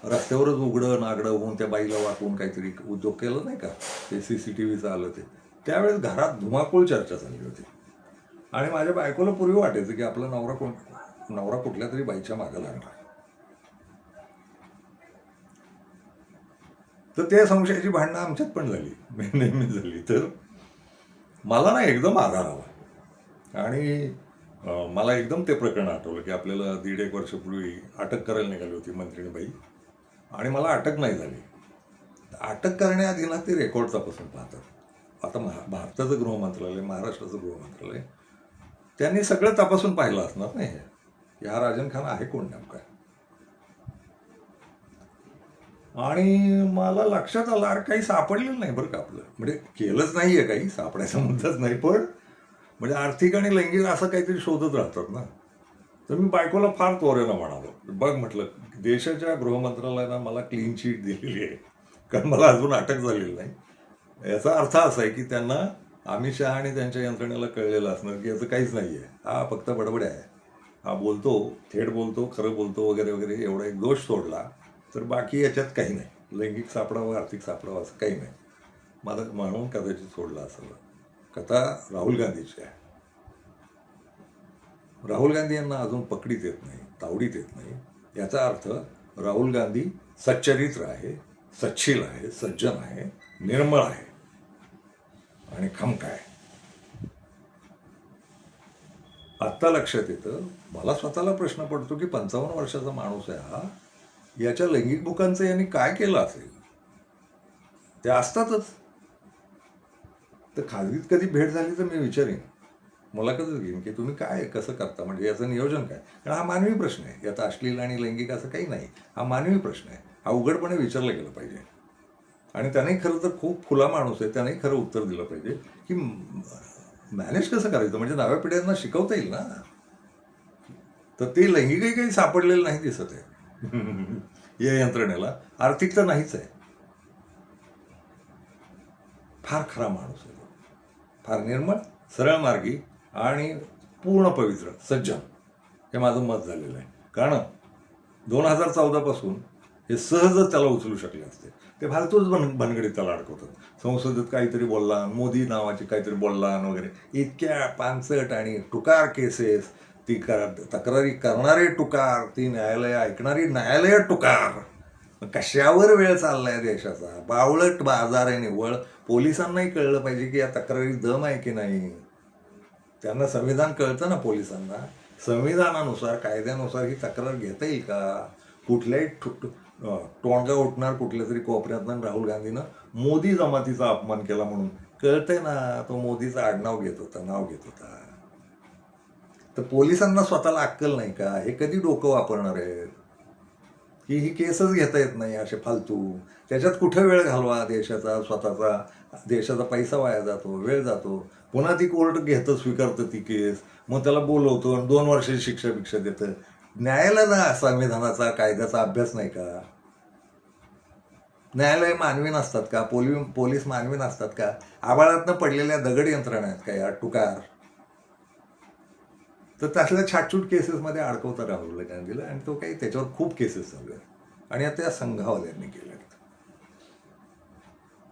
रस्त्यावरच उघडं नागडं होऊन त्या बाईला वाटून काहीतरी उद्योग केला नाही का, ते CCTVचं आलं ते. त्यावेळेस घरात धुमाकूळ चर्चा चालली होती, आणि माझ्या बायकोला पूर्वी वाटायचं की आपला नवरा कुठल्या तरी बाईच्या मागं लागला. तर त्या संशयाची भांडणं आमच्यात पण झाली, नेहमी झाली. तर मला ना एकदम आधार आला, आणि मला एकदम ते प्रकरण आठवलं की आपल्याला 1.5 वर्षापूर्वी अटक करायला निघाली होती मंत्रिणीबाई, आणि मला अटक नाही झाली. अटक करण्याआधी ना ते रेकॉर्ड तपासून पाहतात. आता भारताचं गृह मंत्रालय, महाराष्ट्राचं गृह मंत्रालय, त्यांनी सगळं तपासून पाहिलं असणार नाही हा राजन खान आहे कोण नेमका. आणि मला लक्षात आलं, अरे काही सापडलेलं नाही बरं का आपलं, म्हणजे केलंच नाही आहे काही, सापडायचा मुद्दाच नाही, पण म्हणजे आर्थिक आणि लैंगिक असं काहीतरी शोधत राहतात ना. तर मी बायकोला फार त्वरेनं म्हणालो, बघ म्हटलं देशाच्या गृहमंत्रालयानं मला क्लीन चिट दिलेली आहे, कारण मला अजून अटक झालेली नाही, याचा अर्थ असा आहे की त्यांना अमित शहा आणि त्यांच्या यंत्रणेला कळलेलं असणार की याचं काहीच नाही आहे, हा फक्त बडबड आहे, हा बोलतो, थेट बोलतो, खरं बोलतो वगैरे वगैरे, एवढा एक दोष सोडला तर बाकी याच्यात काही नाही. लैंगिक सापडावं, आर्थिक सापडावं असं काही नाही. मला म्हणून कदाचित सोडला असावं. कथा राहुल गांधीची आहे. राहुल गांधी यांना अजून पकडीत येत नाही, तावडीत येत नाही. याचा अर्थ राहुल गांधी सच्चरित्र आहे, सच्छील आहे, सज्जन आहे, निर्मळ आहे आणि खमका आहे. आत्ता लक्षात येतं, मला स्वतःला प्रश्न पडतो की 55 वर्षाचा माणूस आहे हा, याच्या लैंगिक बुकांचं यांनी काय केलं असेल. ते असतातच. तर खाजगीत कधी भेट झाली तर मी विचारेन, मुलाखतच घेईन की तुम्ही काय कसं करता, म्हणजे याचं नियोजन काय. कारण हा मानवी प्रश्न आहे, यात अश्लील आणि लैंगिक असं काही नाही. हा मानवी प्रश्न आहे, हा उघडपणे विचारला गेला पाहिजे. आणि त्याने खरं तर खूप खुला माणूस आहे, त्याने खरं उत्तर दिलं पाहिजे की मॅनेज कसं करायचं, म्हणजे नव्या पिढ्यांना शिकवता येईल ना. तर ते लैंगिकही काही सापडलेलं नाही दिसत आहे या यंत्रणेला. आर्थिक तर नाहीच आहे. फार खरा माणूस आहे, फार निर्मळ, सरळ मार्गी आणि पूर्ण पवित्र, सज्जन, हे माझं मत झालेलं आहे. कारण 2014 पासून हे सहजच त्याला उचलू शकले असते. ते फालतूच भानगडीत त्याला अडकवतात. संसदेत काहीतरी बोलला, मोदी नावाची काहीतरी बोलला वगैरे, इतक्या पानसट आणि टुकार केसेस, ती तक्रारी करणारे टुकार, ती न्यायालय ऐकणारी न्यायालय टुकार. कशावर वेळ चाललाय देशाचा, बावळट बाजार आहे निव्वळ. पोलिसांनाही कळलं पाहिजे की या तक्रारी दम आहे की नाही. त्यांना संविधान कळतं ना पोलिसांना. संविधानानुसार, कायद्यानुसार ही तक्रार घेता येईल का. कुठल्याही टोणगा उठणार कुठल्या तरी कोपऱ्यातनं, राहुल गांधीनं मोदी जमातीचा अपमान केला म्हणून कळतंय ना. तो मोदीचं आडनाव घेत होता, नाव घेत होता. तर पोलिसांना स्वतःला अक्कल नाही का, हे कधी डोकं वापरणार आहेत की ही केसच घेता येत नाही असे फालतू. त्याच्यात कुठं वेळ घालवा देशाचा, स्वतःचा, देशाचा पैसा वाया जातो, वेळ जातो. पुन्हा ती कोर्ट घेतं, स्वीकारतं ती केस, मग त्याला बोलवतो आणि 2 वर्षाची शिक्षा देतं. न्यायालयाला संविधानाचा, कायद्याचा अभ्यास नाही का. न्यायालय मानवी नसतात का, पोलीस मानवी नसतात का. आबाळातनं पडलेल्या दगड यंत्रणा आहेत का या टुकार. तर त्यातल्या छाटछूट केसेसमध्ये अडकवता राहुल गांधीला, आणि तो काही त्याच्यावर खूप केसेस चालू आहेत. आणि आता या संघावाल्यांनी केल्यात,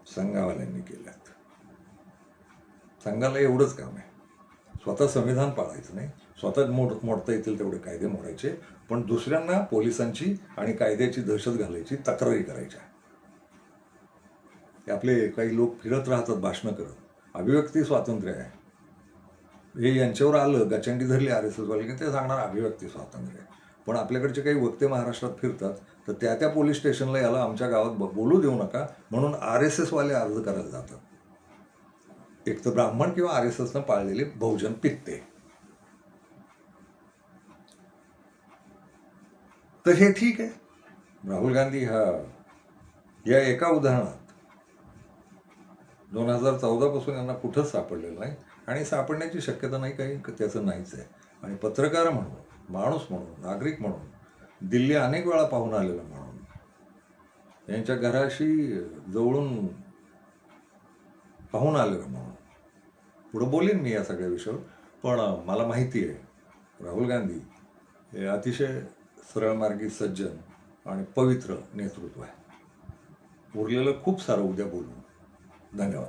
संघावाल्यांनी केल्यात. संघाला एवढंच काम आहे, स्वतः संविधान पाळायचं नाही, स्वतः मोडता येतील तेवढे कायदे मोडायचे, पण दुसऱ्यांना पोलिसांची आणि कायद्याची दहशत घालायची, तक्रारी करायच्या. आपले काही लोक फिरत राहतात भाषणं करत, अभिव्यक्ती स्वातंत्र्य आहे, हे यांच्यावर आलं, गचंडी धरली RSSवाले की ते सांगणार अभिव्यक्ती स्वातंत्र्य. पण आपल्याकडचे काही वक्ते महाराष्ट्रात फिरतात, तर त्या पोलीस स्टेशनला याला आमच्या गावात बोलू देऊ नका म्हणून RSSवाले अर्ज करायला जातात. एक तर ब्राह्मण किंवा RSSनं पाळलेले बहुजन पित्ते. तर हे ठीक आहे. राहुल गांधी या एका उदाहरणात 2014 पासून यांना कुठंच सापडलेलं नाही, आणि सापडण्याची शक्यता नाही, काही त्याचं नाहीच आहे. आणि पत्रकार म्हणून, माणूस म्हणून, नागरिक म्हणून, दिल्ली अनेक वेळा पाहून आलेला म्हणून, यांच्या घराशी जवळून पाहून आलेलं म्हणून पुढं बोलेन मी या सगळ्या विषयावर. पण मला माहिती आहे राहुल गांधी हे अतिशय सरळमार्गी, सज्जन आणि पवित्र नेतृत्व आहे. उरलेलं खूप सारं उद्या बोलू. धन्यवाद.